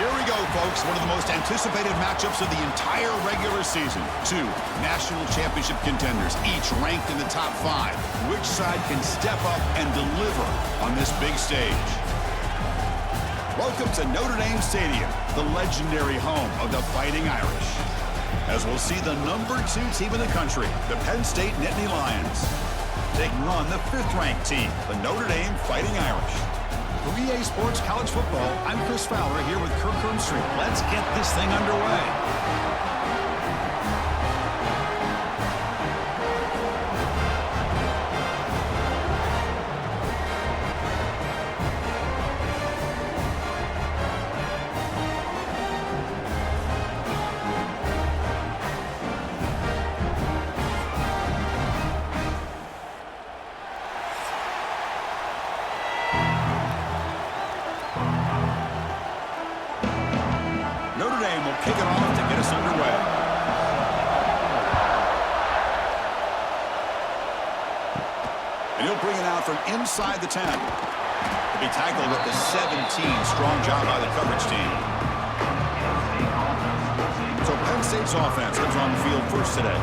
Here we go, folks. One of the most anticipated matchups of the entire regular season. Two national championship contenders, each ranked in the top 5. Which side can step up and deliver on this big stage? Welcome to Notre Dame Stadium, the legendary home of the Fighting Irish. As we'll see the #2 team in the country, the Penn State Nittany Lions, taking on the 5th-ranked team, the Notre Dame Fighting Irish. For EA Sports College Football, I'm Chris Fowler here with Kirk Hermstreet. Let's get this thing underway. Notre Dame will kick it off to get us underway. And he'll bring it out from inside the 10. He'll be tackled at the 17. Strong job by the coverage team. So Penn State's offense comes on the field first today.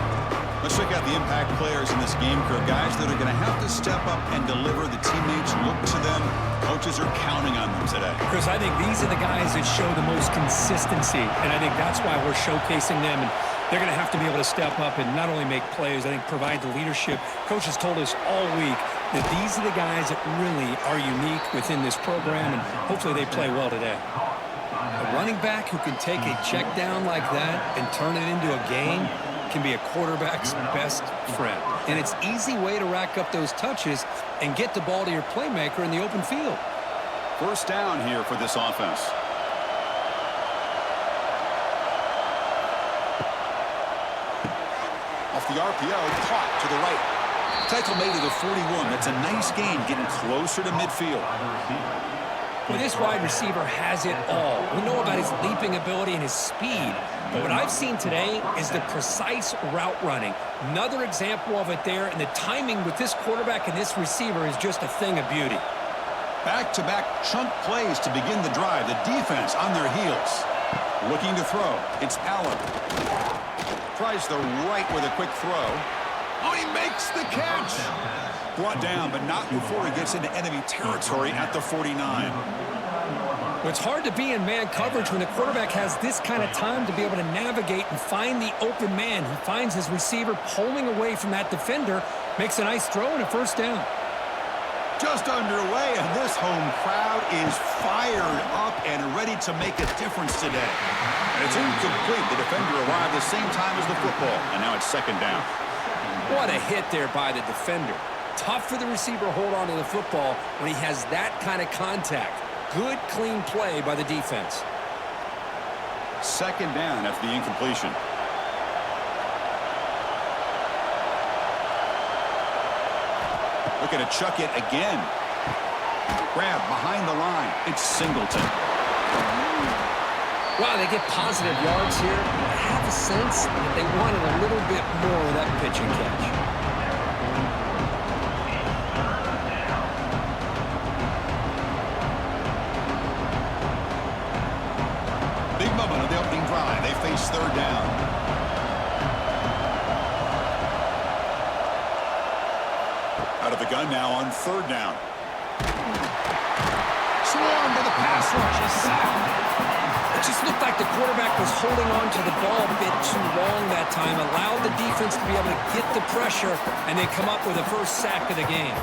Let's check out the impact players in this game, Kirk. Guys that are going to have to step up and deliver. The teammates look to them. Coaches are counting on them today. Chris, I think these are the guys that show the most consistency, and I think that's why we're showcasing them. And they're going to have to be able to step up and not only make plays, I think provide the leadership. Coach has told us all week that these are the guys that really are unique within this program, and hopefully they play well today. A running back who can take a check down like that and turn it into a game can be a quarterback's best friend. And it's an easy way to rack up those touches and get the ball to your playmaker in the open field. First down here for this offense. Off the RPO, caught to the right. Tackle made to the 41. That's a nice gain, getting closer to midfield. Well, this wide receiver has it all. We know about his leaping ability and his speed. But what I've seen today is the precise route running. Another example of it there, and the timing with this quarterback and this receiver is just a thing of beauty. Back-to-back chunk plays to begin the drive. The defense on their heels. Looking to throw. It's Allen. Tries the right with a quick throw. Oh, he makes the catch. Brought down, but not before he gets into enemy territory at the 49. Well, it's hard to be in man coverage when the quarterback has this kind of time to be able to navigate and find the open man. He finds his receiver pulling away from that defender, makes a nice throw and a first down. Just underway, and this home crowd is fired up and ready to make a difference today. And it's incomplete. The defender arrived the same time as the football, and now it's second down. What a hit there by the defender. Tough for the receiver to hold on to the football when he has that kind of contact. Good, clean play by the defense. Second down after the incompletion. Looking to chuck it again. Grab behind the line. It's Singleton. Wow, they get positive yards here. I have a sense that they wanted a little bit more of that pitch and catch. Big moment of the opening drive. They face third down. Out of the gun now on third down. Swarmed to the pass rush. He's sacked. It just looked like the quarterback was holding on to the ball a bit too long that time, allowed the defense to be able to get the pressure, and they come up with the first sack of the game.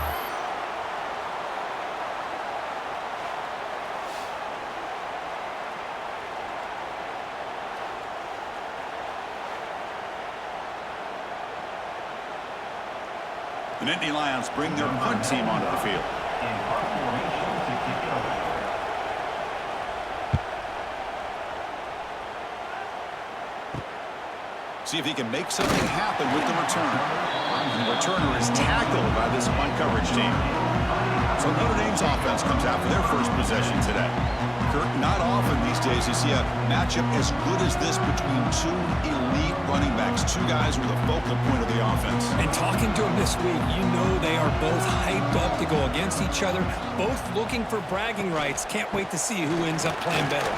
The Nittany Lions bring their punt team onto the field. See if he can make something happen with the return. And the returner is tackled by this punt coverage team. So Notre Dame's offense comes out for their first possession today. Kirk, not often these days you see a matchup as good as this between two elite running backs, two guys who are the focal point of the offense. And talking to them this week, you know they are both hyped up to go against each other, both looking for bragging rights. Can't wait to see who ends up playing better.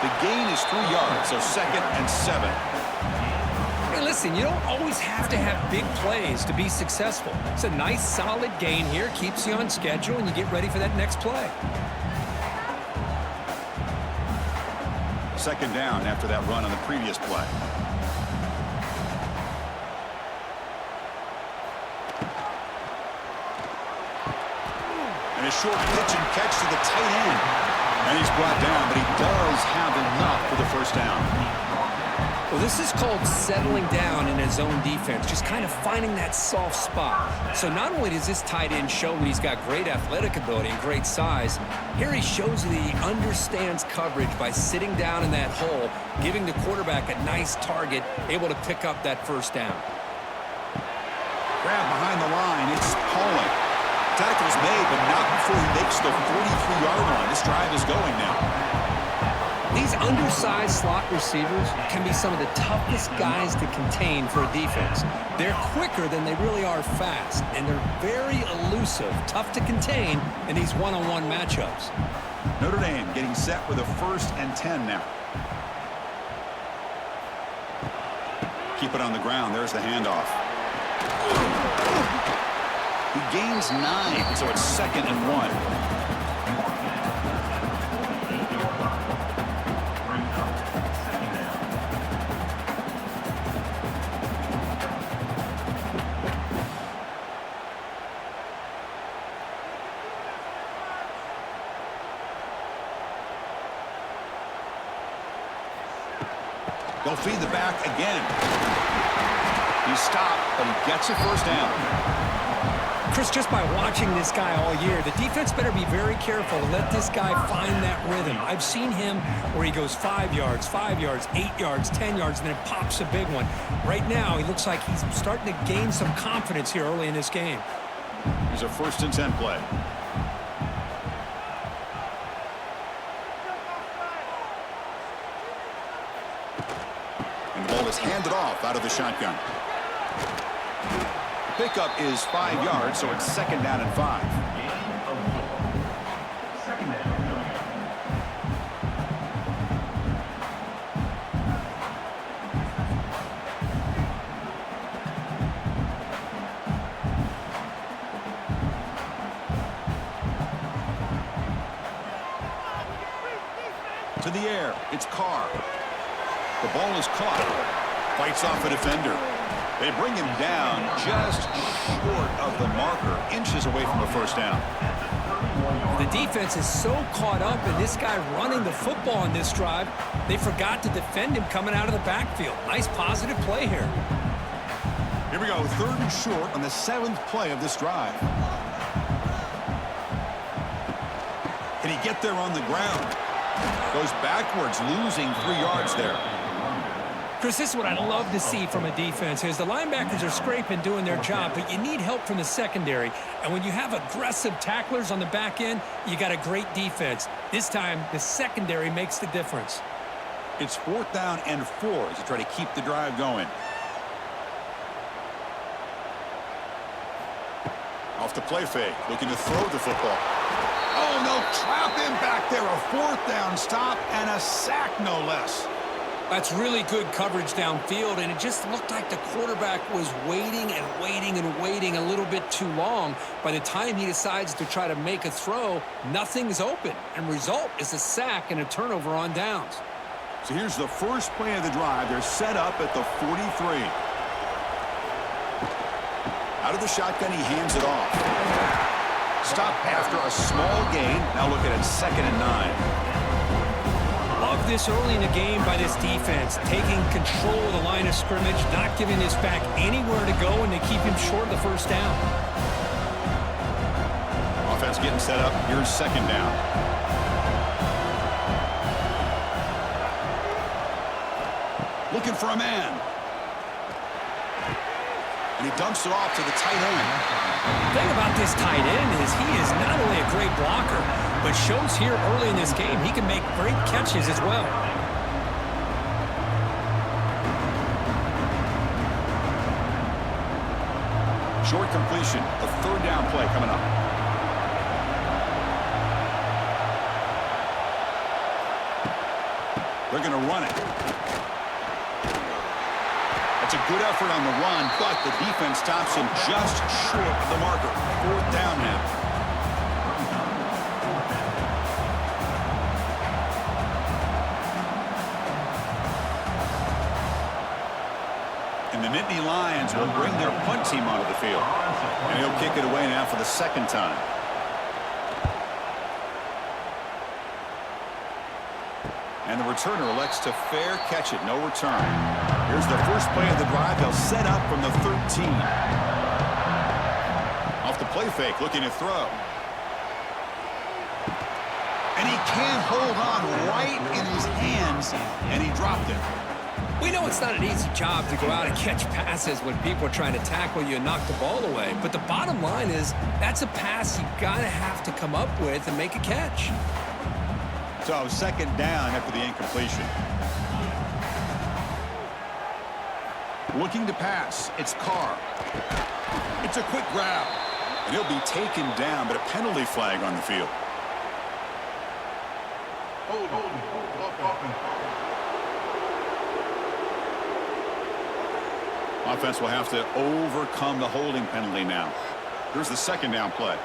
The gain is 3 yards, so 2nd and 7. Hey, listen, you don't always have to have big plays to be successful. It's a nice, solid gain here, keeps you on schedule, and you get ready for that next play. 2nd down after that run on the previous play. And a short pitch and catch to the tight end. And he's brought down, but he does have enough for the first down. Well, this is called settling down in his own defense, just kind of finding that soft spot. So not only does this tight end show that he's got great athletic ability and great size, here he shows that he understands coverage by sitting down in that hole, giving the quarterback a nice target, able to pick up that first down. Grab behind the line, it's Pauling. Tackle's made, but not before he makes the 43-yard line. This drive is going now. These undersized slot receivers can be some of the toughest guys to contain for a defense. They're quicker than they really are fast, and they're very elusive, tough to contain in these one-on-one matchups. Notre Dame getting set with a 1st and 10 now. Keep it on the ground. There's the handoff. He gains 9, so it's 2nd and 1. They'll feed the back again. He's stopped, but he gets a first down. Chris, just by watching this guy all year, the defense better be very careful to let this guy find that rhythm. I've seen him where he goes 5 yards, 8 yards, 10 yards, and then it pops a big one. Right now, he looks like he's starting to gain some confidence here early in this game. Here's a 1st and 10 play. And the ball is handed off out of the shotgun. Pickup is 5 yards, so it's 2nd down and 5. To the air, it's Carr. The ball is caught. Fights off a defender. They bring him down just short of the marker, inches away from a first down. The defense is so caught up in this guy running the football on this drive, they forgot to defend him coming out of the backfield. Nice positive play here. Here we go, 3rd and short on the 7th play of this drive. Can he get there on the ground? Goes backwards, losing 3 yards there. Chris, this is what I love to see from a defense is the linebackers are scraping, doing their job, but you need help from the secondary. And when you have aggressive tacklers on the back end, you got a great defense. This time, the secondary makes the difference. It's 4th down and 4 as they try to keep the drive going. Off the play fake, looking to throw the football. Oh, no, trap him back there. A 4th down stop and a sack, no less. That's really good coverage downfield, and it just looked like the quarterback was waiting and waiting and waiting a little bit too long. By the time he decides to try to make a throw, nothing's open, and result is a sack and a turnover on downs. So here's the first play of the drive. They're set up at the 43. Out of the shotgun, he hands it off. Stop after a small gain. Now look at it, 2nd and 9. Love this early in the game by this defense, taking control of the line of scrimmage, not giving this back anywhere to go, and they keep him short of the first down. Offense getting set up. Here's 2nd down. Looking for a man. And he dumps it off to the tight end. thing about this tight end is he is not only a great blocker, but shows here early in this game he can make great catches as well. Short completion, a third down play coming up. They're going to run it. That's a good effort on the run, but the defense stops him just short of the marker. Fourth down now. And the Nittany Lions will bring their punt team onto the field. And he'll kick it away now for the second time. And the returner elects to fair catch it, no return. Here's the first play of the drive. They'll set up from the 13. Off the play fake, looking to throw. And he can't hold on right in his hands, and he dropped it. We know it's not an easy job to go out and catch passes when people are trying to tackle you and knock the ball away. But the bottom line is that's a pass you gotta have to come up with and make a catch. So second down after the incompletion. Looking to pass. It's Carr. It's a quick grab. And he'll be taken down, but a penalty flag on the field. Offense will have to overcome the holding penalty now. Here's the second down play.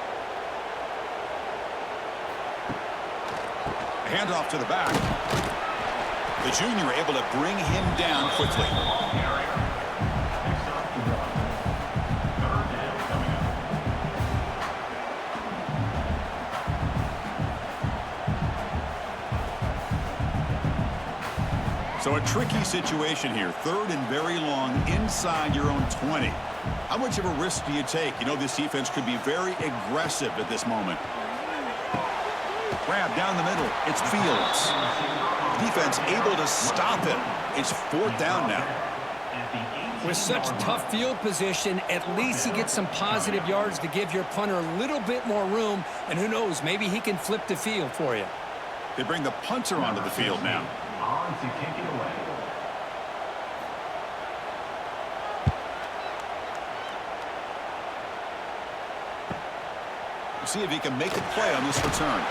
Handoff to the back. The junior able to bring him down quickly. So a tricky situation here. Third and very long inside your own 20. How much of a risk do you take? You know this defense could be very aggressive at this moment. Grab down the middle. It's Fields. Defense able to stop him. It's fourth down now. With such tough field position, at least he gets some positive yards to give your punter a little bit more room. And who knows, maybe he can flip the field for you. They bring the punter onto the field now. On to kick it away. See if he can make a play on this return.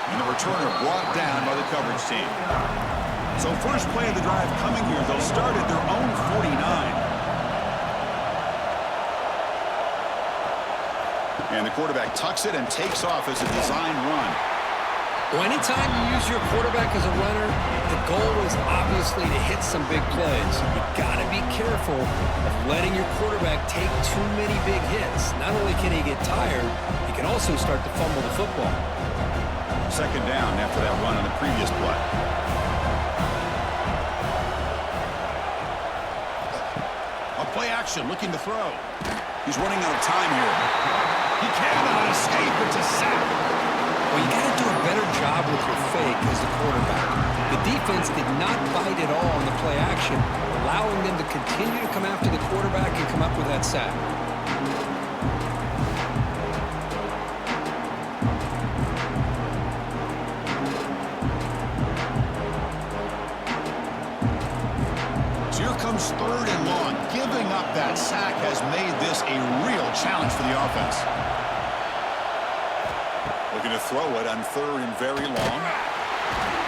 And the returner brought down by the coverage team. So first play of the drive coming here. They'll start at their own 49. And the quarterback tucks it and takes off as a design run. Well, anytime you use your quarterback as a runner, the goal is obviously to hit some big plays. You got to be careful of letting your quarterback take too many big hits. Not only can he get tired, he can also start to fumble the football. Second down after that run on the previous play. A play action, looking to throw. He's running out of time here. He cannot escape. It's a sack. Well, you got to do a better job with your fake as a quarterback. The defense did not bite at all on the play action, allowing them to continue to come after the quarterback and come up with that sack. So here comes third and long. Giving up that sack has made this a real challenge for the offense. Looking to throw it on third and very long.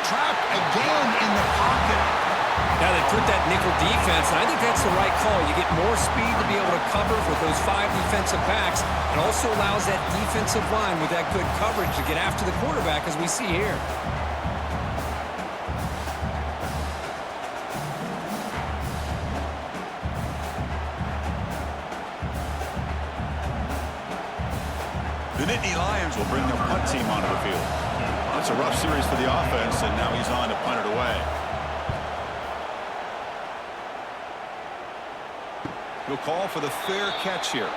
Trapped again in the pocket. Now they put that nickel defense, and I think that's the right call. You get more speed to be able to cover with those 5 defensive backs. It also allows that defensive line with that good coverage to get after the quarterback, as we see here. The Nittany Lions will bring their punt team onto the field. That's a rough series for the offense, and now he's on to punt it away. He'll call for the fair catch here.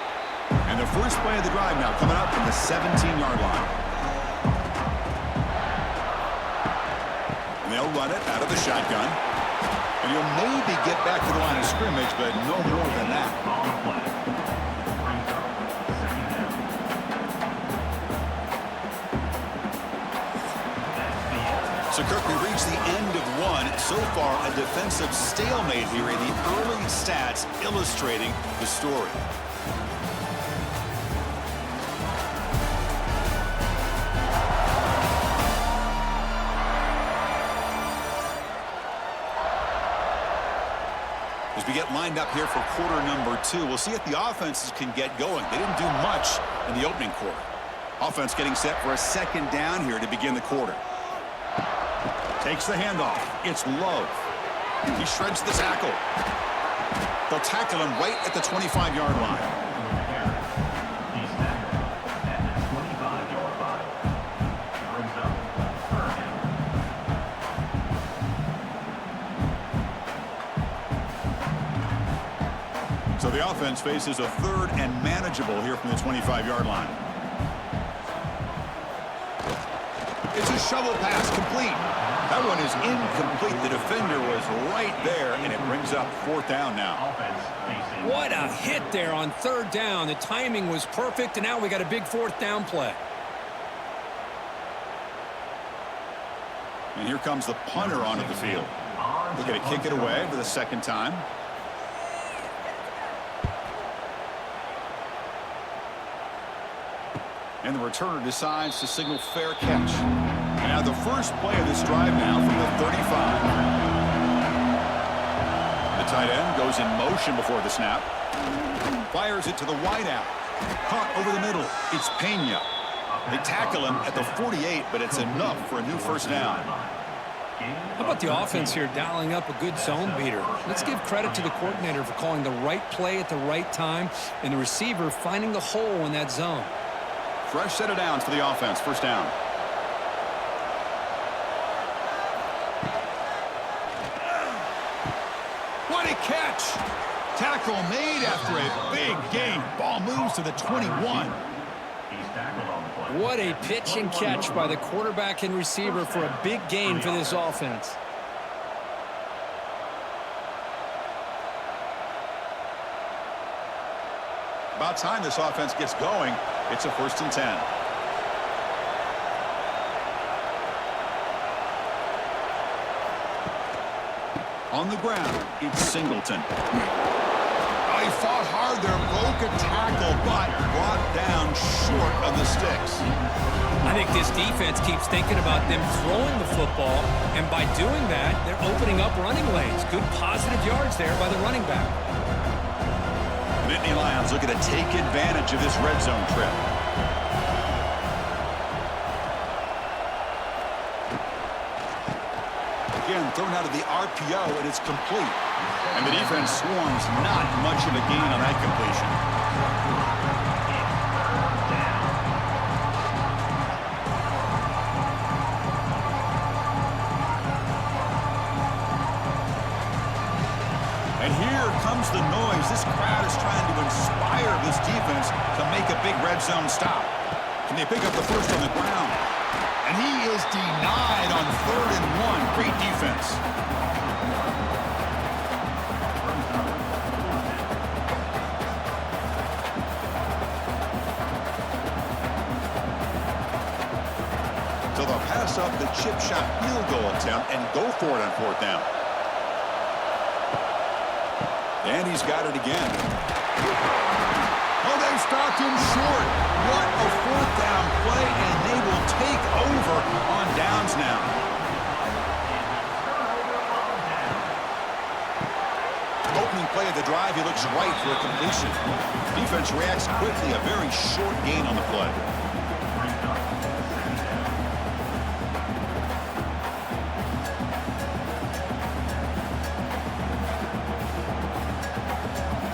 And the first play of the drive now coming up from the 17-yard line. And they'll run it out of the shotgun. And he'll maybe get back to the line of scrimmage, but no more than that. So, Kirk, we reached the end of one. So far, a defensive stalemate here in the early stats illustrating the story. As we get lined up here for quarter number 2, we'll see if the offenses can get going. They didn't do much in the opening quarter. Offense getting set for a second down here to begin the quarter. Takes the handoff. It's Love. He shreds the tackle. They'll tackle him right at the 25-yard line. He's tackled at the 25-yard line. Brings up third down. So the offense faces a third and manageable here from the 25-yard line. It's a shovel pass complete. That one is incomplete. The defender was right there, and it brings up fourth down now. What a hit there on third down. The timing was perfect, and now we got a big fourth down play. And here comes the punter onto the field. They're going to kick it away for the second time. And the returner decides to signal fair catch. And now the first play of this drive now from the 35. The tight end goes in motion before the snap. Fires it to the wideout. Caught over the middle. It's Pena. They tackle him at the 48, but it's enough for a new first down. How about the offense here dialing up a good zone beater? Let's give credit to the coordinator for calling the right play at the right time and the receiver finding the hole in that zone. Fresh set of downs for the offense. First down. What a catch! Tackle made after a big gain. Ball moves to the 21. What a pitch and catch by the quarterback and receiver for a big gain for this offense. About time this offense gets going. It's a 1st and 10. On the ground, it's Singleton. Oh, he fought hard there, broke a tackle, but brought down short of the sticks. I think this defense keeps thinking about them throwing the football, and by doing that, they're opening up running lanes. Good positive yards there by the running back. The Nittany Lions looking to take advantage of this red zone trip. Again, thrown out of the RPO, and it's complete. And the defense swarms not much of a gain on that completion. And here comes the noise. This crowd is trying to inspire this defense to make a big red zone stop. Can they pick up the first on the ground? And he is denied on 3rd and 1. Great defense. So they'll pass up the chip shot field goal attempt and go for it on 4th down. And he's got it again. Oh, they stopped him short. What a 4th down play, and they will take over on downs now. Opening play of the drive, he looks right for a completion. Defense reacts quickly, a very short gain on the play.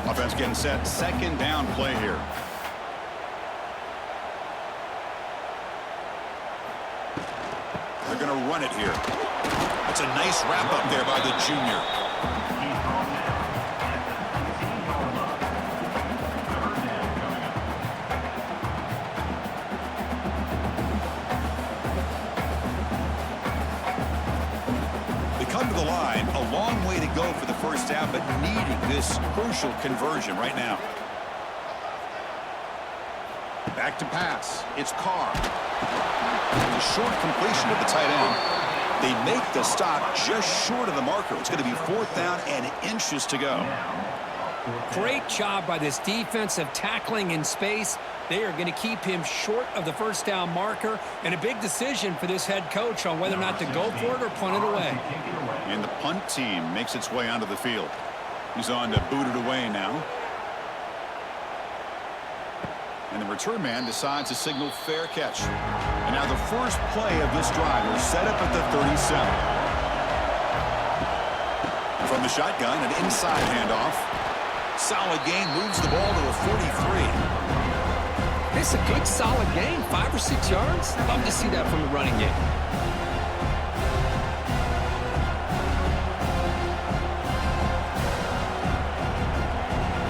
Offense getting set, 2nd down play here. They're going to run it here. That's a nice wrap up there by the junior. They come to the line, a long way to go for the first down, but needing this crucial conversion right now. Back to pass. It's Carr. The short completion of the tight end. They make the stop just short of the marker. It's going to be 4th down and inches to go. Great job by this defense of tackling in space. They are going to keep him short of the first down marker, and a big decision for this head coach on whether or not to go for it or punt it away. And the punt team makes its way onto the field. He's on to boot it away now. And the return man decides to signal fair catch. And now the first play of this drive is set up at the 37. From the shotgun, an inside handoff. Solid gain, moves the ball to the 43. It's a good, solid gain, 5 or 6 yards. Love to see that from the running game.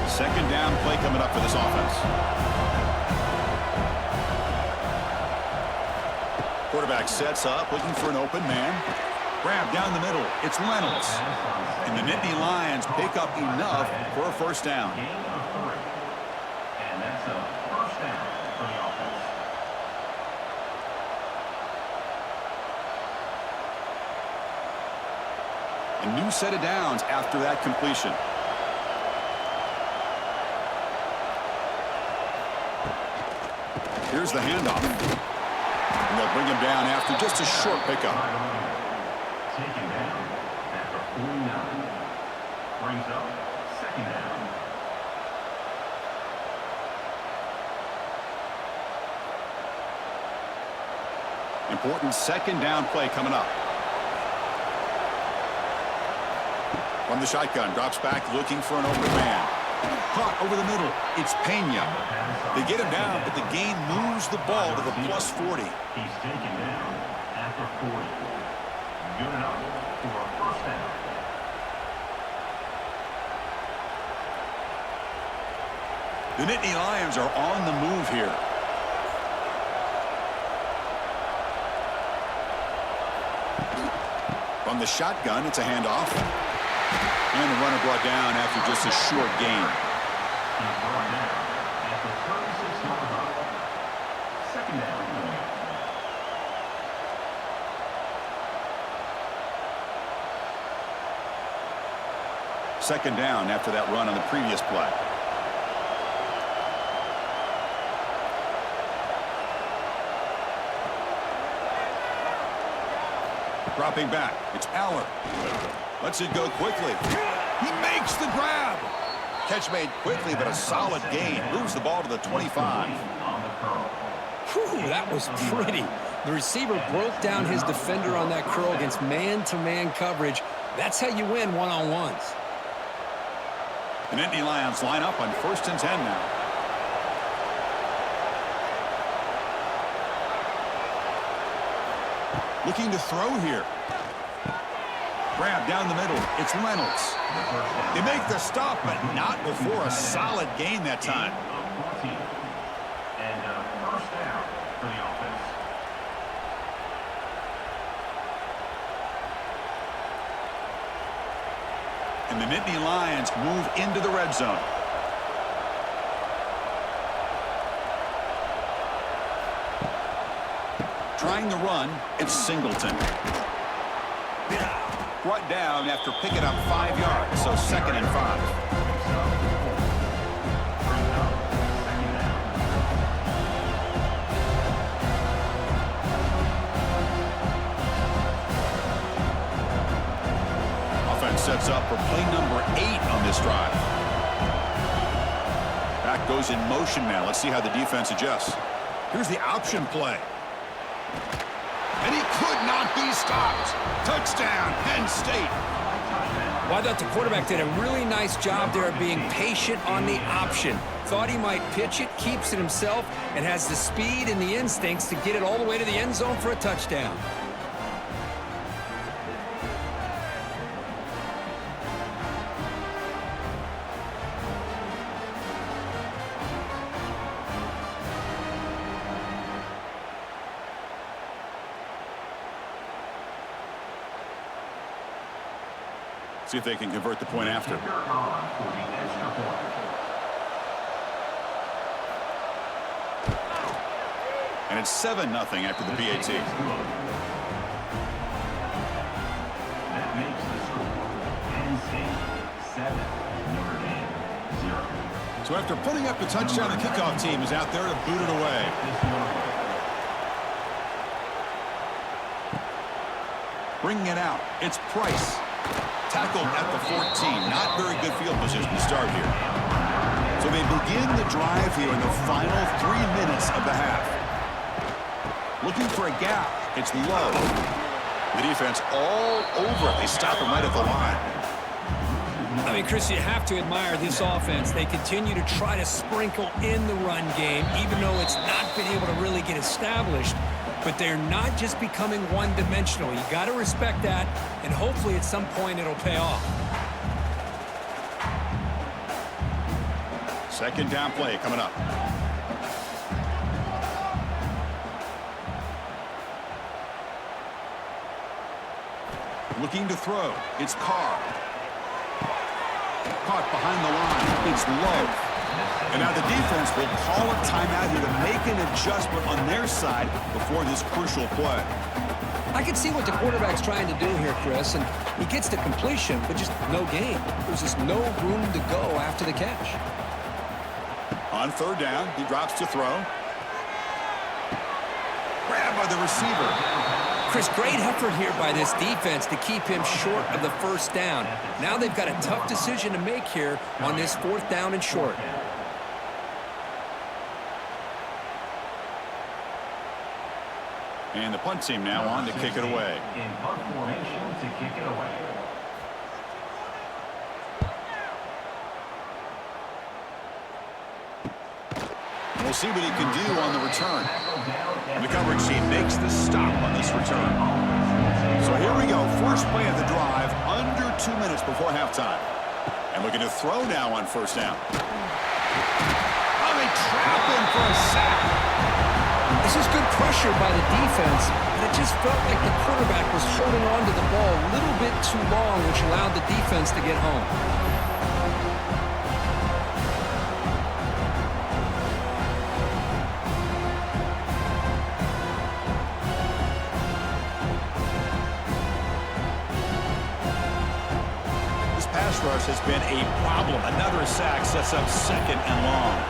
Second down play coming up for this offense. Quarterback sets up, looking for an open man. Grab down the middle. It's Reynolds. And the Nittany Lions pick up enough for a first down. Gain of 3. And that's a first down for the offense. A new set of downs after that completion. Here's the handoff. And they'll bring him down after just a short pickup. Taken down after 49. Brings up second down. Important second down play coming up. From the shotgun, drops back looking for an open man. Caught over the middle. It's Penn. They get him down, but the gain moves the ball to the plus 40. He's taken down after 40. Good enough for a first down. The Nittany Lions are on the move here. From the shotgun, it's a handoff. And the runner brought down after just a short gain. He's brought down after 36 yards. Second down. Second down after that run on the previous play. Dropping back. It's Aller. Lets it go quickly. He makes the grab. Catch made quickly, but a solid gain. Moves the ball to the 25. Whew, that was pretty. The receiver broke down his defender on that curl against man-to-man coverage. That's how you win one-on-ones. The Nittany Lions line up on 1st and 10 now. Looking to throw here. Grab down the middle. It's Reynolds. They make the stop, but not before a solid gain that time. And first down for the offense. And the Nittany Lions move into the red zone. Trying the run, it's Singleton. Brought down after picking up 5 yards, so 2nd and 5. Offense sets up for play number 8 on this drive. Back goes in motion now. Let's see how the defense adjusts. Here's the option play. And he could not be stopped. Touchdown, Penn State. Well, I thought the quarterback did a really nice job there of being patient on the option. Thought he might pitch it, keeps it himself, and has the speed and the instincts to get it all the way to the end zone for a touchdown. See if they can convert the point after. And it's 7-0 after the PAT. So after putting up the touchdown, the kickoff team is out there to boot it away. Bringing it out, it's Price. Tackled at the 14. Not very good field position to start here. So they begin the drive here in the final 3 minutes of the half. Looking for a gap. It's low. The defense all over it. They stop him right at the line. I mean, Chris, you have to admire this offense. They continue to try to sprinkle in the run game, even though it's not been able to really get established. But they're not just becoming one-dimensional. You got to respect that, and hopefully at some point it'll pay off. Second down play coming up. Looking to throw. It's Carr. Caught behind the line. It's low. And now the defense will call a timeout here to make an adjustment on their side before this crucial play. I can see what the quarterback's trying to do here, Chris, and he gets the completion, but just no gain. There's just no room to go after the catch. On third down, he drops to throw. Grabbed by the receiver. Chris, great effort here by this defense to keep him short of the first down. Now they've got a tough decision to make here on this 4th down and short. And the punt team now on to kick it away. In punt formation to kick it away. We'll see what he can do on the return. The coverage team makes the stop on this return. So here we go. First play of the drive, under 2 minutes before halftime. And looking to throw now on first down. Oh, they trap him for a sack. This is good pressure by the defense, but it just felt like the quarterback was holding on to the ball a little bit too long, which allowed the defense to get home. This pass rush has been a problem. Another sack sets up second and long.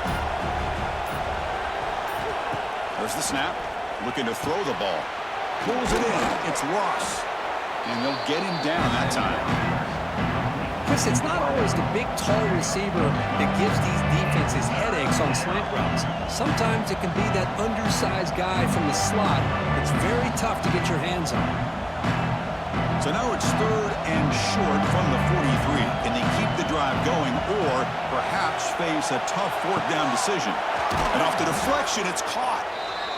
There's the snap. Looking to throw the ball. Pulls it in. It's Ross. And they'll get him down that time. Chris, it's not always the big, tall receiver that gives these defenses headaches on slant routes. Sometimes it can be that undersized guy from the slot that's very tough to get your hands on. So now it's third and short from the 43. Can they keep the drive going or perhaps face a tough 4th down decision? And off the deflection, it's caught.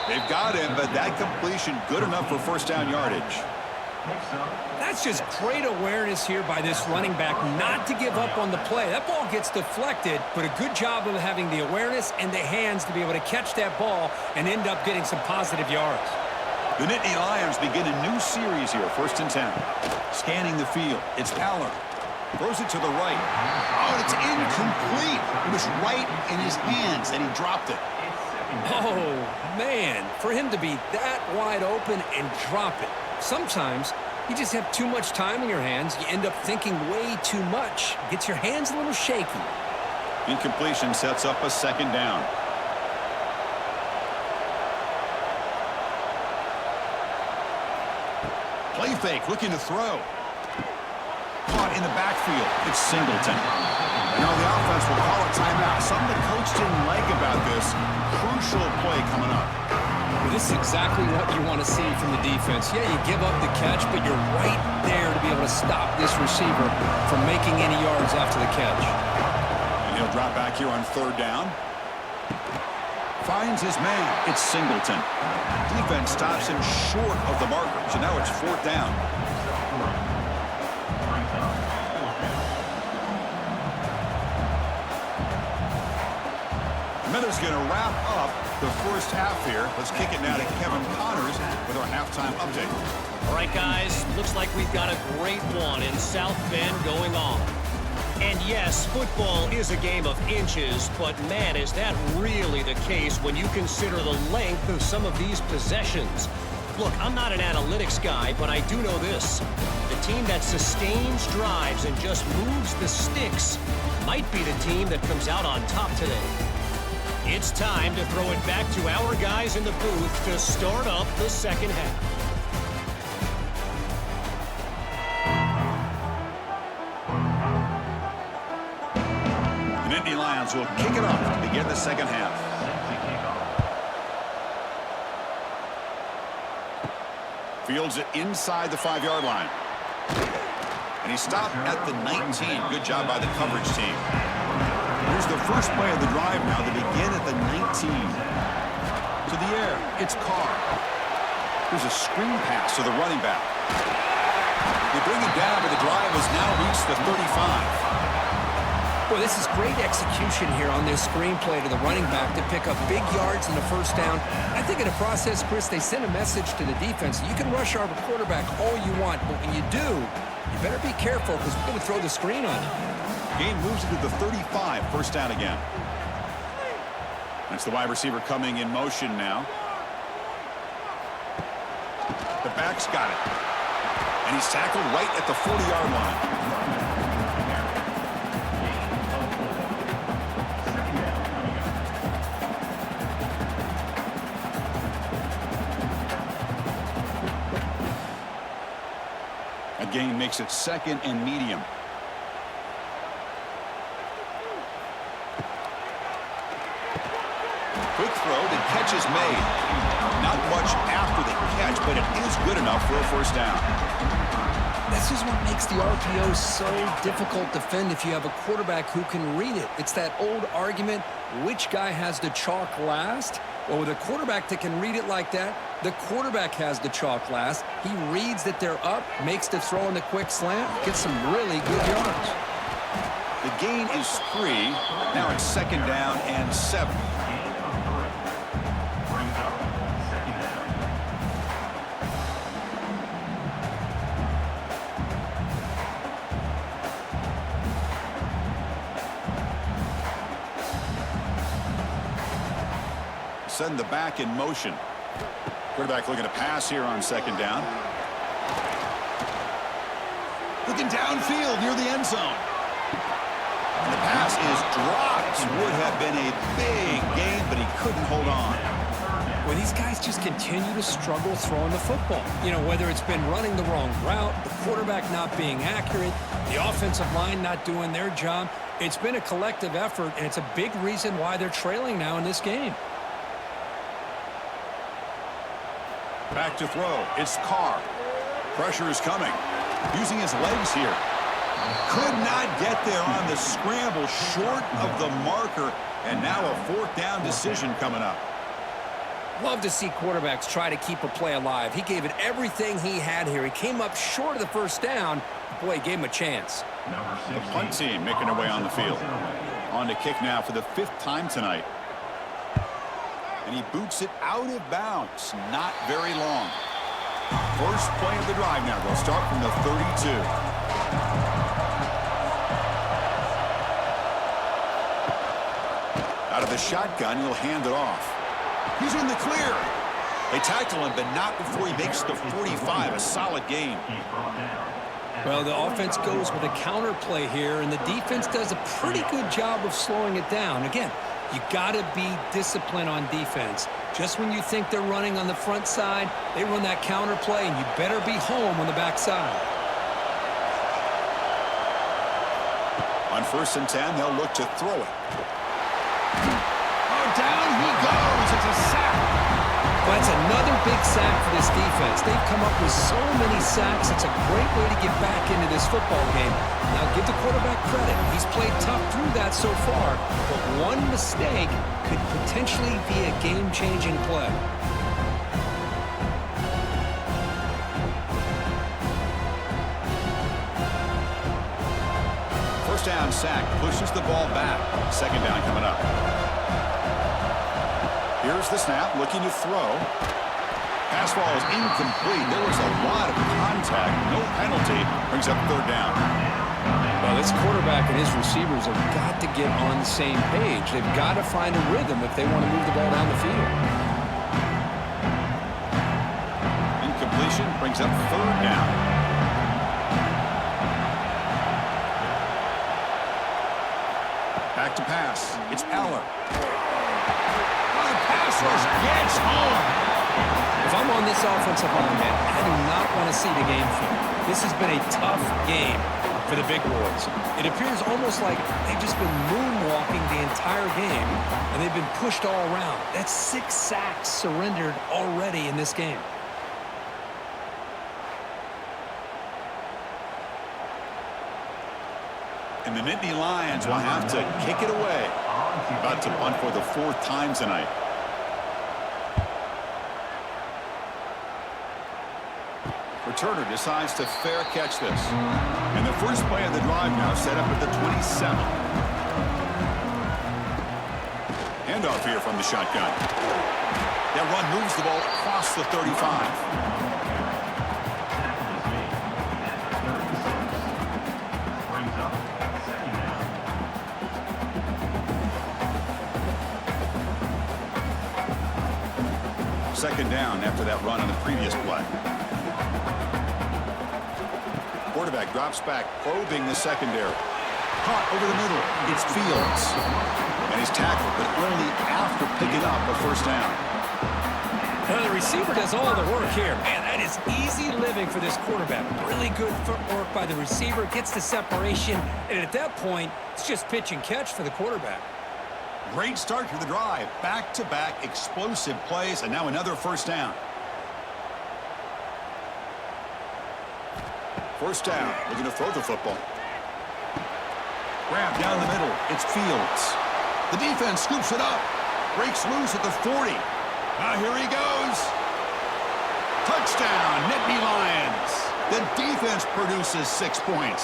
They've got him, but that completion good enough for first down yardage. That's just great awareness here by this running back not to give up on the play. That ball gets deflected, but a good job of having the awareness and the hands to be able to catch that ball and end up getting some positive yards. The Nittany Lions begin a new series here, 1st and 10. Scanning the field, it's Aller. Throws it to the right. Oh, it's incomplete. It was right in his hands, and he dropped it. Oh, man, for him to be that wide open and drop it. Sometimes you just have too much time in your hands. You end up thinking way too much. Gets your hands a little shaky. Incompletion sets up a second down. Play fake, looking to throw. Caught in the backfield. It's Singleton. And now the offense will call a timeout. Something the coach didn't like about this. Crucial play coming up. Well, this is exactly what you want to see from the defense. Yeah, you give up the catch, but you're right there to be able to stop this receiver from making any yards after the catch. And he'll drop back here on third down. Finds his man. It's Singleton. Defense stops him short of the marker. So now it's 4th down. Miller's going to wrap up the first half here. Let's kick it now to Kevin Connors with our halftime update. All right, guys, looks like we've got a great one in South Bend going on. And yes, football is a game of inches, but man, is that really the case when you consider the length of some of these possessions. Look, I'm not an analytics guy, but I do know this. The team that sustains drives and just moves the sticks might be the team that comes out on top today. It's time to throw it back to our guys in the booth to start up the second half. The Nittany Lions will kick it off to begin the second half. Fields it inside the 5-yard line. And he stopped at the 19. Good job by the coverage team. Here's the first play of the drive now. They begin at the 19. To the air, it's Carr. Here's a screen pass to the running back. They bring him down, but the drive has now reached the 35. Well, this is great execution here on this screenplay to the running back to pick up big yards in the first down. I think in the process, Chris, they send a message to the defense. You can rush our quarterback all you want, but when you do, you better be careful because we're going to throw the screen on you. Gain moves it to the 35, first down again. That's the wide receiver coming in motion now. The back's got it. And he's tackled right at the 40-yard line. Gain makes it second and medium. Quick throw, the catch is made. Not much after the catch, but it is good enough for a first down. This is what makes the RPO so difficult to defend if you have a quarterback who can read it. It's that old argument, which guy has the chalk last? Well, with a quarterback that can read it like that, the quarterback has the chalk last. He reads that they're up, makes the throw in the quick slant, gets some really good yards. The gain is 3. Now it's second down and 7. Send the back in motion. Quarterback looking to pass here on second down. Looking downfield near the end zone. And the pass is dropped. Would have been a big gain, but he couldn't hold on. Well, these guys just continue to struggle throwing the football. You know, whether it's been running the wrong route, the quarterback not being accurate, the offensive line not doing their job. It's been a collective effort, and it's a big reason why they're trailing now in this game. Back to throw. It's Carr. Pressure is coming. Using his legs here. Could not get there on the scramble, short of the marker. And now a fourth down decision coming up. Love to see quarterbacks try to keep a play alive. He gave it everything he had here. He came up short of the first down. Boy, he gave him a chance. The punt team making their way on the field. On to kick now for the 5th time tonight. And he boots it out of bounds. Not very long. First play of the drive now. They'll start from the 32. Out of the shotgun, he'll hand it off. He's in the clear. They tackle him, but not before he makes the 45. A solid gain. Well, the offense goes with a counter play here, and the defense does a pretty good job of slowing it down. Again, you got to be disciplined on defense. Just when you think they're running on the front side, they run that counter play, and you better be home on the back side. On 1st and 10, they'll look to throw it. Oh, down he goes. It's a sack. Well, that's another big sack for this defense. They've come up with so many sacks. It's a great way to get back into this football game. Now, give the quarterback credit. He's played tough through that so far, but one mistake could potentially be a game-changing play. First down sack, pushes the ball back. Second down coming up. Here's the snap, looking to throw. Pass ball is incomplete. There was a lot of contact. No penalty. Brings up 3rd down. Well, this quarterback and his receivers have got to get on the same page. They've got to find a rhythm if they want to move the ball down the field. brings up 3rd down. Back to pass. It's Aller. The pass rush gets home. If I'm on this offensive line, man, I do not want to see the game film. This has been a tough game for the big boys. It appears almost like they've just been moonwalking the entire game, and they've been pushed all around. That's 6 sacks surrendered already in this game. And the Nittany Lions will have to kick it away. About to punt for the 4th time tonight. Returner decides to fair catch this. And the first play of the drive now set up at the 27. Handoff here from the shotgun. That run moves the ball across the 35. Second down after that run on the previous play. Quarterback drops back, probing the secondary. Caught over the middle. It's Fields. And he's tackled, but only after picking up a first down. Now the receiver does all the work here. Man, that is easy living for this quarterback. Really good footwork by the receiver. Gets the separation. And at that point, it's just pitch and catch for the quarterback. Great start to the drive. Back-to-back explosive plays, and now another first down. First down. We're going to throw the football. Grab down the middle. It's Fields. The defense scoops it up. Breaks loose at the 40. Now here he goes. Touchdown, Nittany Lions. The defense produces 6 points.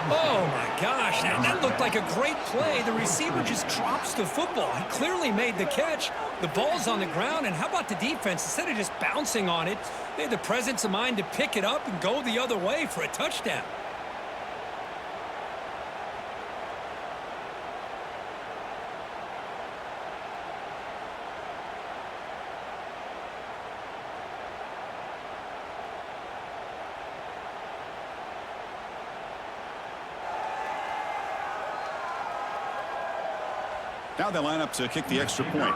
Oh, my gosh. That looked like a great play. The receiver just drops the football. He clearly made the catch. The ball's on the ground, and how about the defense? Instead of just bouncing on it, they had the presence of mind to pick it up and go the other way for a touchdown. Now they line up to kick the extra point.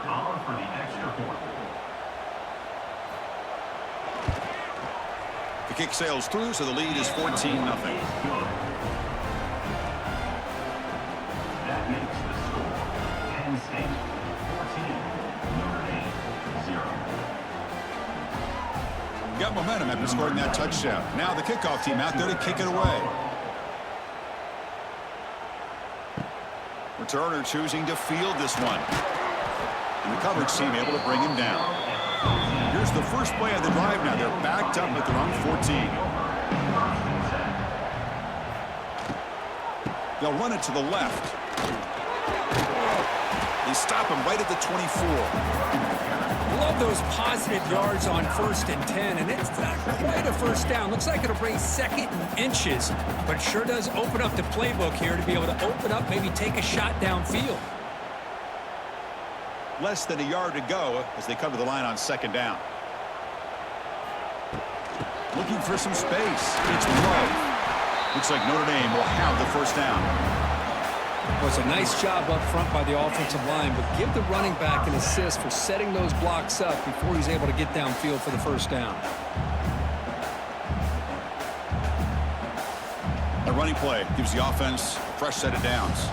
The kick sails through, so the lead is 14-0. That makes the score Penn State 14, Notre Dame 0. Got momentum after scoring that touchdown. Now the kickoff team out there to kick it away. Returner choosing to field this one. And the coverage team able to bring him down. Here's the first play of the drive now. They're backed up at their own 14. They'll run it to the left. They stop him right at the 24. Love those positive yards on 1st and 10, and it's not quite a first down. Looks like it'll bring 2nd and inches, but it sure does open up the playbook here to be able to open up, maybe take a shot downfield. Less than a yard to go as they cover the line on 2nd down. Looking for some space. It's Rowe. Looks like Notre Dame will have the first down. Well, it's a nice job up front by the offensive line, but give the running back an assist for setting those blocks up before he's able to get downfield for the first down. A running play gives the offense a fresh set of downs.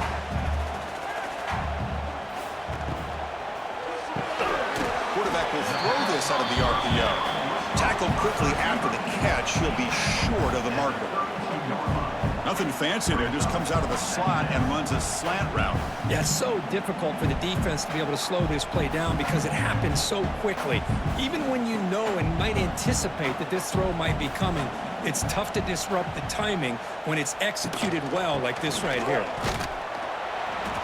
Quarterback will throw this out of the RPO. Tackled quickly after the catch. He'll be short of the marker. Nothing fancy there. Just comes out of the slot and runs a slant route. Yeah, it's so difficult for the defense to be able to slow this play down because it happens so quickly. Even when you know and might anticipate that this throw might be coming, it's tough to disrupt the timing when it's executed well like this right here.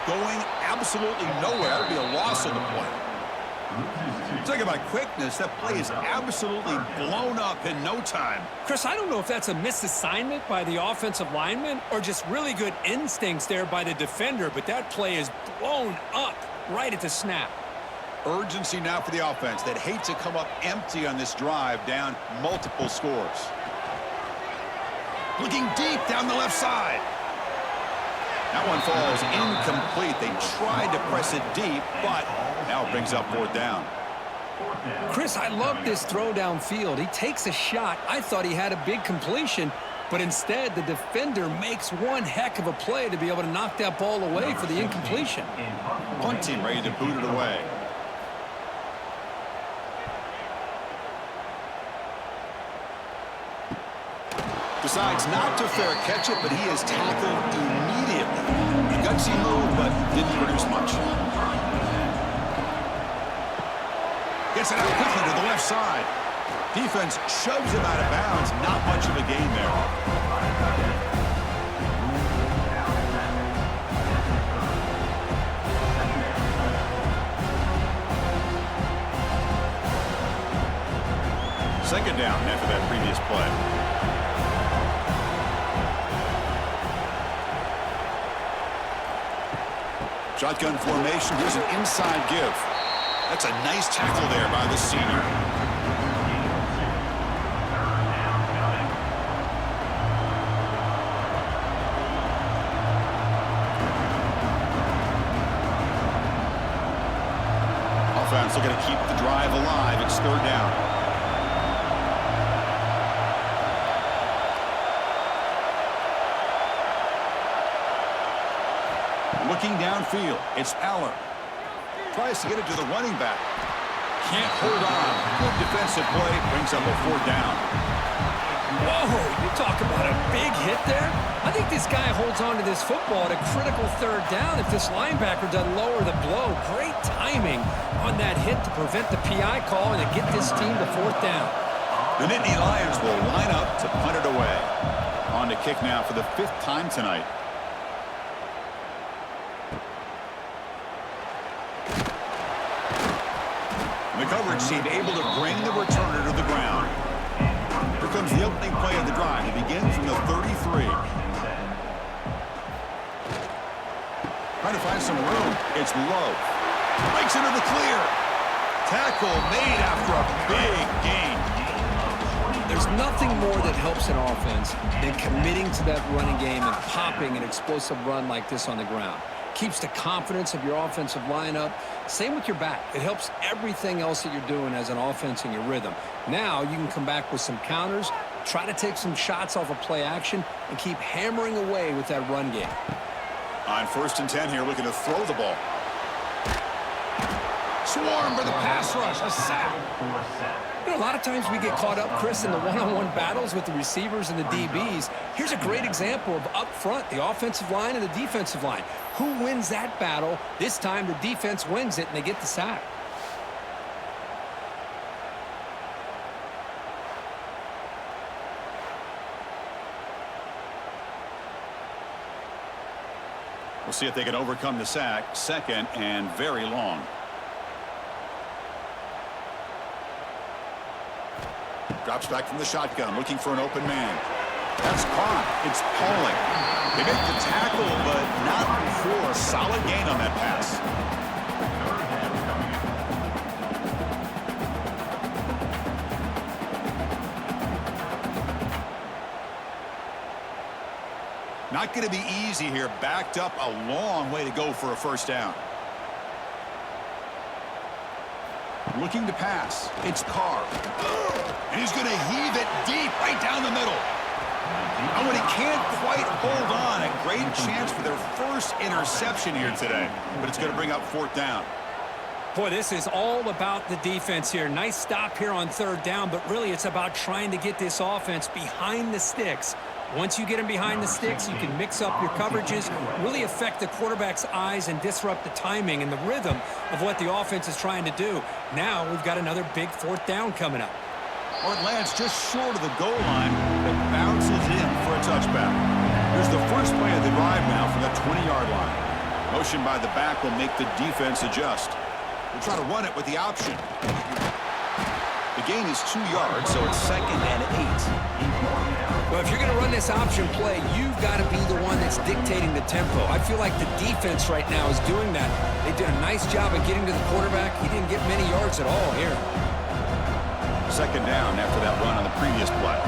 Going absolutely nowhere. That would be a loss of the play. Talking about quickness, that play is absolutely blown up in no time. Chris, I don't know if that's a misassignment by the offensive lineman or just really good instincts there by the defender, but that play is blown up right at the snap. Urgency now for the offense. They'd hate to come up empty on this drive, down multiple scores. Looking deep down the left side. That one falls incomplete. They tried to press it deep, but now it brings up 4th down. Chris, I love this throw downfield. He takes a shot. I thought he had a big completion, but instead the defender makes one heck of a play to be able to knock that ball away for the incompletion. Punt team ready to boot it away. Decides not to fair catch it, but he is tackled immediately. A gutsy move, but didn't produce much. Gets it out quickly to the left side. Defense shoves him out of bounds. Not much of a gain there. Second down after that previous play. Shotgun formation. Here's an inside give. That's a nice tackle there by the senior. Offense looking to keep the drive alive. It's 3rd down. Looking downfield, it's Aller. Tries to get it to the running back. Can't hold on. Good defensive play. Brings up a 4th down. Whoa, you talk about a big hit there. I think this guy holds on to this football at a critical 3rd down if this linebacker doesn't lower the blow. Great timing on that hit to prevent the PI call and to get this team to 4th down. The Nittany Lions will line up to punt it away. On to kick now for the 5th time tonight. The coverage team able to bring the returner to the ground. Here comes the opening play of the drive. It begins from the 33. Trying to find some room. It's low. Breaks into the clear. Tackle made after a big gain. There's nothing more that helps an offense than committing to that running game and popping an explosive run like this on the ground. Keeps the confidence of your offensive lineup. Same with your back. It helps everything else that you're doing as an offense in your rhythm. Now you can come back with some counters, try to take some shots off of play action, and keep hammering away with that run game. On 1st and 10 here, looking to throw the ball. Swarm for the pass rush. A sack. You know, a lot of times we get caught up, Chris, in the one-on-one battles with the receivers and the DBs. Here's a great example of up front, the offensive line and the defensive line. Who wins that battle? This time the defense wins it and they get the sack. We'll see if they can overcome the sack. 2nd and very long. Drops back from the shotgun, looking for an open man. That's caught. It's Pauling. They make the tackle, but not before a solid gain on that pass. Not going to be easy here. Backed up a long way to go for a 1st down. Looking to pass. It's Carr. And he's going to heave it deep right down the middle. And when he can't quite hold on, a great chance for their first interception here today. But it's going to bring up 4th down. Boy, this is all about the defense here. Nice stop here on 3rd down, but really it's about trying to get this offense behind the sticks. Once you get them behind the sticks, you can mix up your coverages, really affect the quarterback's eyes and disrupt the timing and the rhythm of what the offense is trying to do. Now we've got another big 4th down coming up. Or it lands just short of the goal line, but bounces in for a touchback. Here's the first play of the drive now from the 20-yard line. Motion by the back will make the defense adjust. We'll try to run it with the option. The gain is 2 yards, so it's 2nd and 8. Well, if you're going to run this option play, you've got to be the one that's dictating the tempo. I feel like the defense right now is doing that. They did a nice job of getting to the quarterback. He didn't get many yards at all here. Second down after that run on the previous play.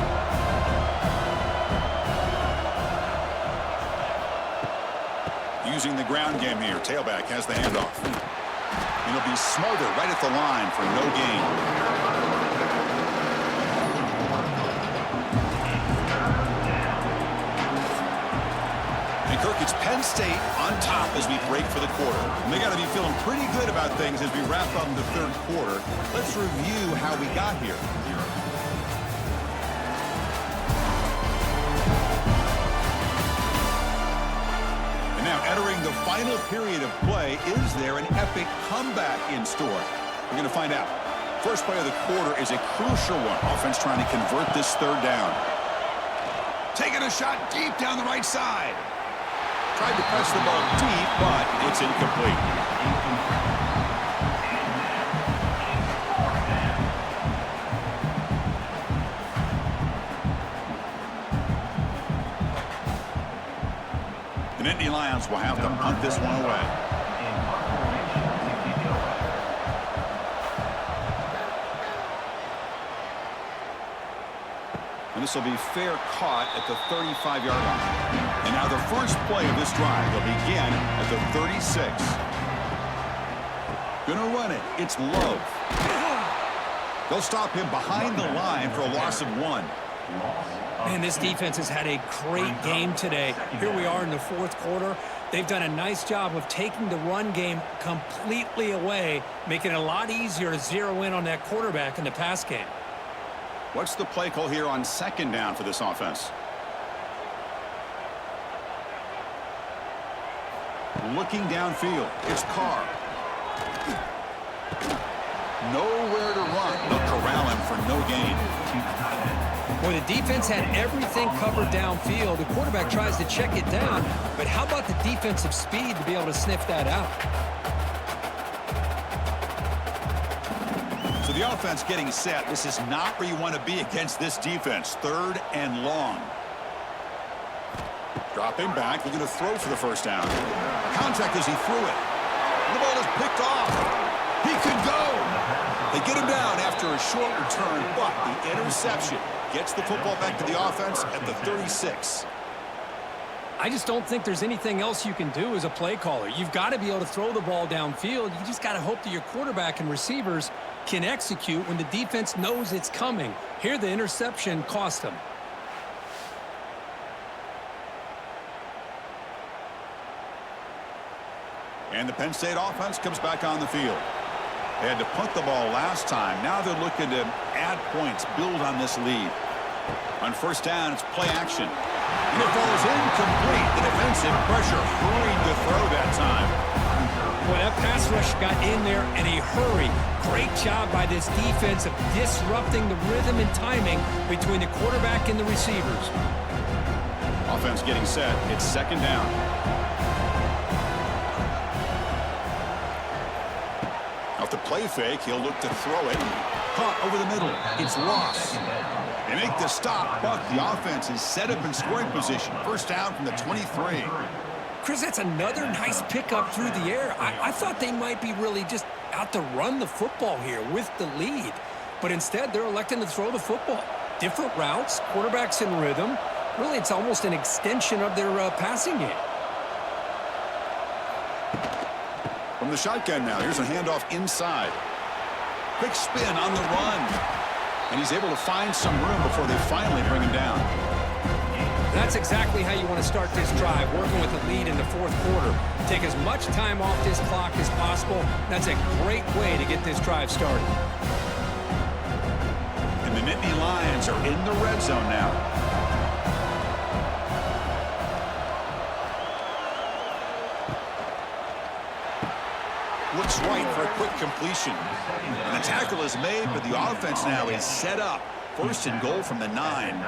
Using the ground game here. Tailback has the handoff. And he'll be smothered right at the line for no gain. Kirk, it's Penn State on top as we break for the quarter. And they got to be feeling pretty good about things as we wrap up the third quarter. Let's review how we got here. And now entering the final period of play, is there an epic comeback in store? We're going to find out. First play of the quarter is a crucial one. Offense trying to convert this third down. Taking a shot deep down the right side. Tried to press the ball deep, but it's incomplete. The Nittany Lions will have to punt this one away. And this will be fair caught at the 35-yard line. And now the first play of this drive will begin at the 36. Gonna run it. It's Love. They'll stop him behind the line for a loss of 1. Man, this defense has had a great game today. Here we are in the fourth quarter. They've done a nice job of taking the run game completely away, making it a lot easier to zero in on that quarterback in the pass game. What's the play call here on second down for this offense? Looking downfield. It's Carr. Nowhere to run. They'll corral him for no gain. Boy, the defense had everything covered downfield. The quarterback tries to check it down, but how about the defensive speed to be able to sniff that out? So the offense getting set. This is not where you want to be against this defense. Third and long. Dropping back, looking to throw for the first down. Contact as he threw it. And the ball is picked off. He could go. They get him down after a short return, but the interception gets the football back to the offense at the 36. I just don't think there's anything else you can do as a play caller. You've got to be able to throw the ball downfield. You just got to hope that your quarterback and receivers can execute when the defense knows it's coming. Here, the interception cost them. And the Penn State offense comes back on the field. They had to punt the ball last time. Now they're looking to add points, build on this lead. On first down, it's play action. And it falls incomplete. The defensive pressure hurried to throw that time. Boy, that pass rush got in there in a hurry. Great job by this defense of disrupting the rhythm and timing between the quarterback and the receivers. Offense getting set. It's second down. Off the play fake, he'll look to throw it. Caught over the middle. It's lost. They make the stop, but the offense is set up in scoring position. First down from the 23. Chris, that's another nice pickup through the air. I thought they might be really just out to run the football here with the lead. But instead, they're electing to throw the football. Different routes, quarterbacks in rhythm. Really, it's almost an extension of their passing game. From the shotgun now, here's a handoff inside. Quick spin on the run. And he's able to find some room before they finally bring him down. That's exactly how you want to start this drive, working with the lead in the fourth quarter. Take as much time off this clock as possible. That's a great way to get this drive started. And the Nittany Lions are in the red zone now. Looks right for a quick completion. And the tackle is made, but the offense now is set up. First and goal from the 9.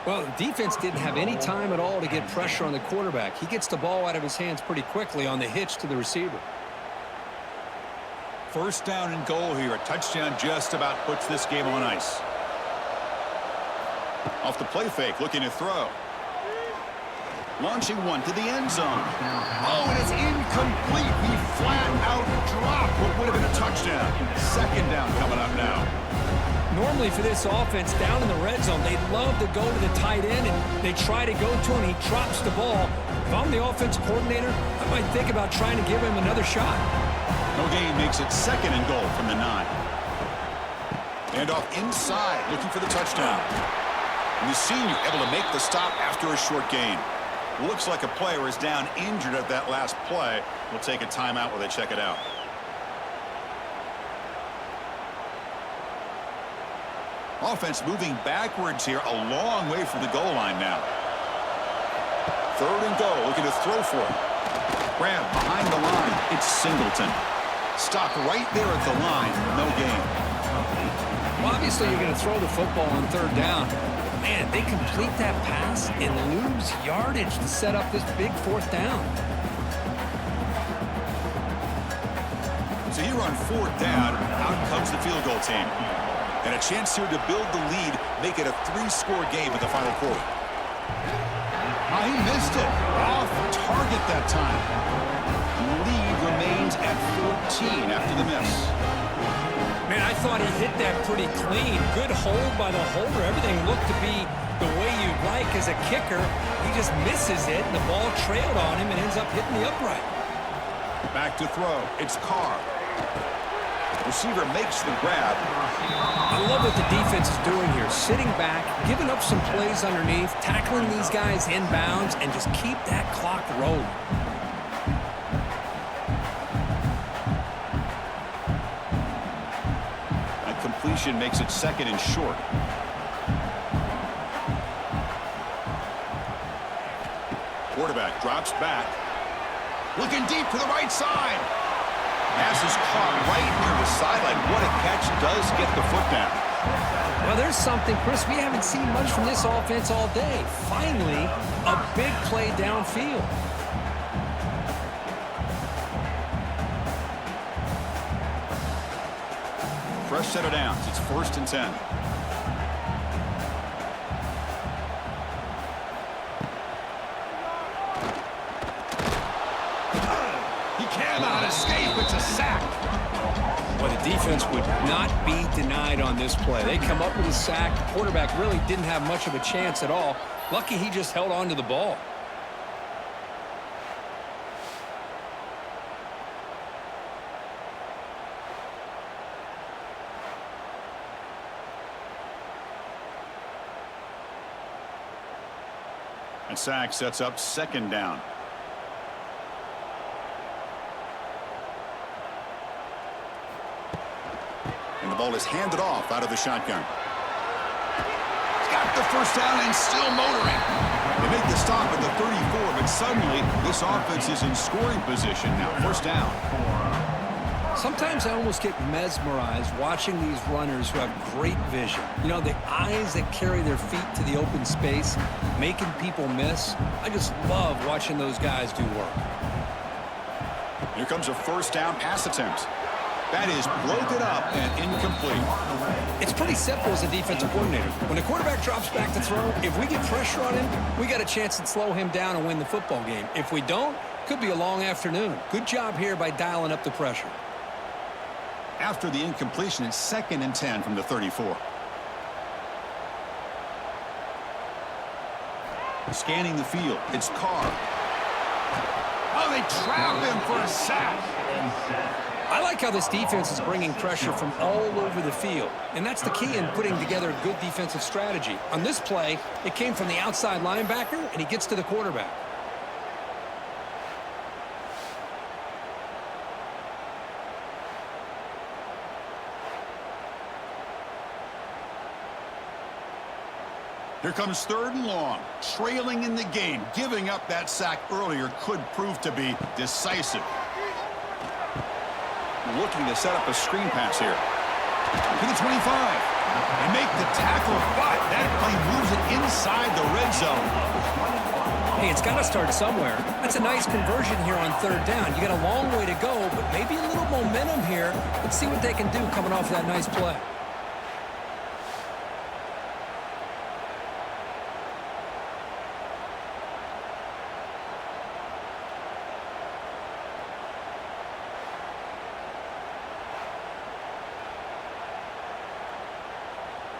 Well, the defense didn't have any time at all to get pressure on the quarterback. He gets the ball out of his hands pretty quickly on the hitch to the receiver. First down and goal here. A touchdown just about puts this game on ice. Off the play fake, looking to throw. Launching one to the end zone. Oh, and it's incomplete. He flat out dropped what would have been a touchdown. Second down coming up now. Normally for this offense, down in the red zone, they love to go to the tight end, and they try to go to him. He drops the ball. If I'm the offensive coordinator, I might think about trying to give him another shot. No gain makes it second and goal from the 9. And off inside, looking for the touchdown. And the senior able to make the stop after a short gain. Looks like a player is down injured at that last play. We'll take a timeout while they check it out. Offense moving backwards here, a long way from the goal line now. Third and goal, looking to throw for it. Grab behind the line. It's Singleton. Stopped right there at the line. No gain. Well, obviously, you're going to throw the football on third down. Man, they complete that pass and lose yardage to set up this big fourth down. So here on fourth down, out comes the field goal team. And a chance here to build the lead, make it a 3-score game in the final quarter. Oh, he missed it. Off target that time. Lead remains at 14 after the miss. Man, I thought he hit that pretty clean. Good hold by the holder. Everything looked to be the way you'd like as a kicker. He just misses it, and the ball trailed on him and ends up hitting the upright. Back to throw. It's Carr. Receiver makes the grab. I love what the defense is doing here. Sitting back, giving up some plays underneath, tackling these guys inbounds, and just keep that clock rolling. That completion makes it second and short. Quarterback drops back. Looking deep to the right side. Pass is caught right near the sideline. What a catch. Does get the foot down. Well, there's something, Chris, we haven't seen much from this offense all day. Finally, a big play downfield. Fresh set of downs. It's 1st and 10. He cannot escape. It's a sack. Well, the defense would not be denied on this play. They come up with a sack. The quarterback really didn't have much of a chance at all. Lucky he just held on to the ball. And sack sets up second down. And the ball is handed off out of the shotgun. He's got the first down and still motoring. They make the stop at the 34, but suddenly this offense is in scoring position now. First down. Sometimes I almost get mesmerized watching these runners who have great vision. You know, the eyes that carry their feet to the open space, making people miss. I just love watching those guys do work. Here comes a first down pass attempt. That is broken up and incomplete. It's pretty simple as a defensive coordinator. When the quarterback drops back to throw, if we get pressure on him, we got a chance to slow him down and win the football game. If we don't, could be a long afternoon. Good job here by dialing up the pressure. After the incompletion, it's 2nd and 10 from the 34. Scanning the field, it's Carr. Oh, they trap him for a sack. I like how this defense is bringing pressure from all over the field, and that's the key in putting together a good defensive strategy. On this play, it came from the outside linebacker, and he gets to the quarterback. Here comes 3rd and long, trailing in the game. Giving up that sack earlier could prove to be decisive. Looking to set up a screen pass here. To the 25. They make the tackle, but that play moves it inside the red zone. Hey, it's got to start somewhere. That's a nice conversion here on 3rd down. You got a long way to go, but maybe a little momentum here. Let's see what they can do coming off that nice play.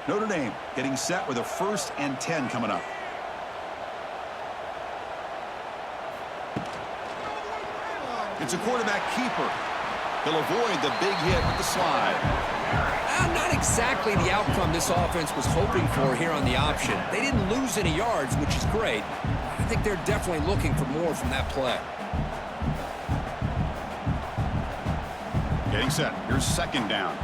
Notre Dame getting set with a 1st and 10 coming up. It's a quarterback keeper. He'll avoid the big hit with the slide. Not exactly the outcome this offense was hoping for here on the option. They didn't lose any yards, which is great. I think they're definitely looking for more from that play. Getting set. Here's 2nd down.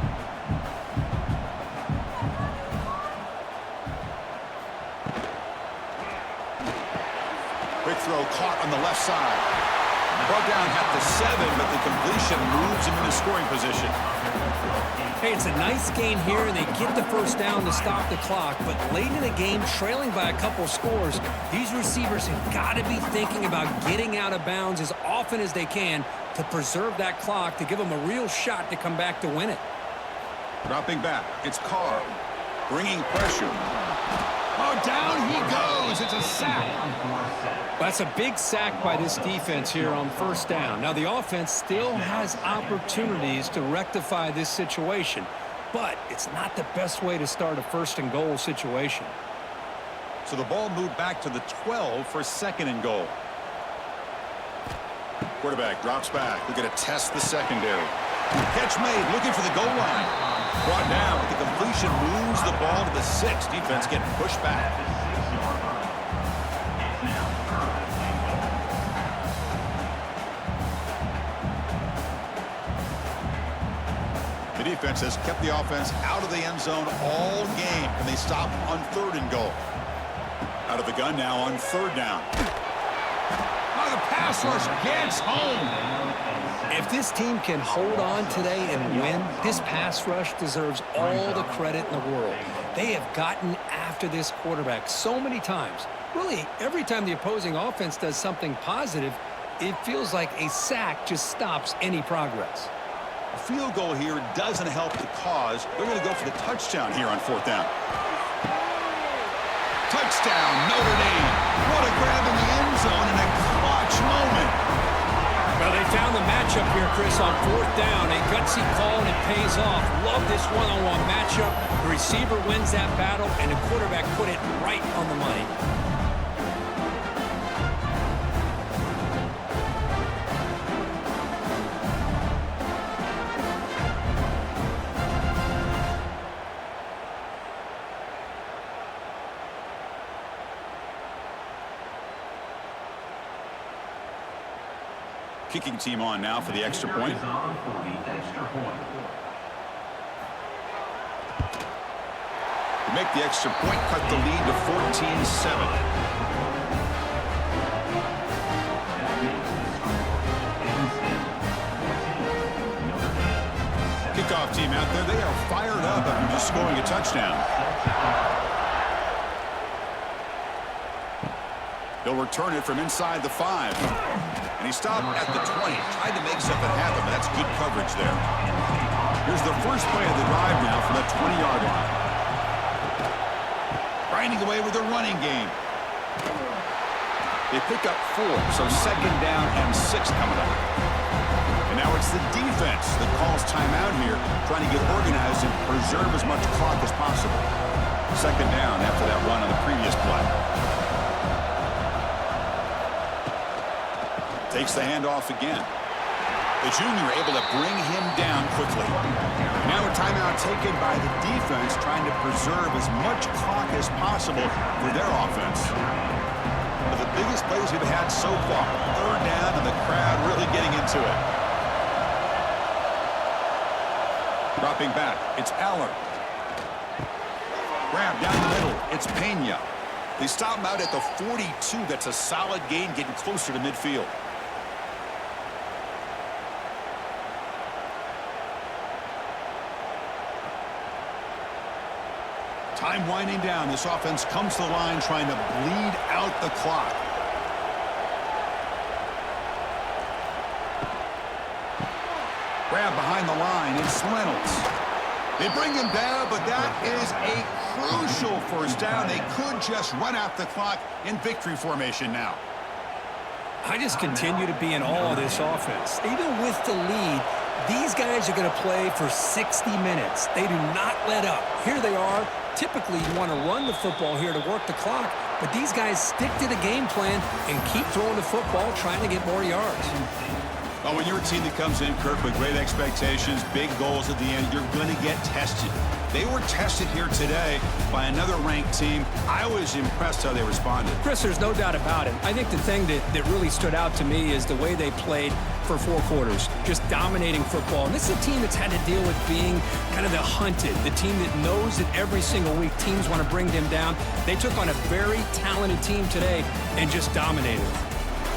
Quick throw caught on the left side. Brought down at the 7, but the completion moves him into scoring position. Hey, it's a nice gain here, and they get the 1st down to stop the clock. But late in the game, trailing by a couple scores, these receivers have got to be thinking about getting out of bounds as often as they can to preserve that clock, to give them a real shot to come back to win it. Dropping back, it's Carr, bringing pressure. Oh, down he goes. It's a sack. That's a big sack by this defense here on 1st down. Now, the offense still has opportunities to rectify this situation, but it's not the best way to start a 1st and goal situation. So the ball moved back to the 12 for 2nd and goal. Quarterback drops back. We're going to test the secondary. Catch made, looking for the goal line. Brought down, but the completion moves the ball to the 6. Defense getting pushed back. The defense has kept the offense out of the end zone all game, and they stop on 3rd and goal. Out of the gun now on 3rd down. Oh, the pass rush gets home. If this team can hold on today and win, this pass rush deserves all the credit in the world. They have gotten after this quarterback so many times. Really, every time the opposing offense does something positive, it feels like a sack just stops any progress. A field goal here doesn't help the cause. They're going to go for the touchdown here on 4th down. Touchdown, Notre Dame. What a grab in the end zone in a clutch moment. Well, they found the matchup here, Chris, on 4th down. A gutsy call, and it pays off. Love this one-on-one matchup. The receiver wins that battle, and the quarterback put it right on the money. Kicking team on now for the extra point. To make the extra point, cut the lead to 14-7. Kickoff team out there, they are fired up after just scoring a touchdown. They'll return it from inside the 5. And he stopped at the 20, tried to make something happen, but that's good coverage there. Here's the first play of the drive now from the 20-yard line. Grinding away with a running game. They pick up 4, so 2nd down and 6 coming up. And now it's the defense that calls timeout here, trying to get organized and preserve as much clock as possible. 2nd down after that run on the previous play. Takes the handoff again. The junior able to bring him down quickly. Now a timeout taken by the defense, trying to preserve as much clock as possible for their offense. One of the biggest plays we've had so far. 3rd down, and the crowd really getting into it. Dropping back, it's Aller. Grab down the middle, it's Pena. They stop him out at the 42. That's a solid gain, getting closer to midfield. Time winding down. This offense comes to the line trying to bleed out the clock. Grab behind the line. It's Reynolds. They bring him down, but that is a crucial 1st down. They could just run out the clock in victory formation now. I just continue to be in awe of this offense. Even with the lead, these guys are going to play for 60 minutes. They do not let up. Here they are, typically you want to run the football here to work the clock, but these guys stick to the game plan and keep throwing the football, trying to get more yards. Well, when you're a team that comes in, Kirk, with great expectations, big goals at the end, you're going to get tested. They were tested here today by another ranked team. I was impressed how they responded. Chris, there's no doubt about it. I think the thing that really stood out to me is the way they played for 4 quarters, just dominating football. And this is a team that's had to deal with being kind of the hunted, the team that knows that every single week teams want to bring them down. They took on a very talented team today and just dominated.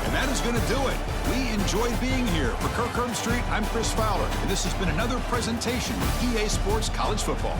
And that is going to do it. We enjoyed being here. For Kirk Street, I'm Chris Fowler, and this has been another presentation of EA Sports College Football.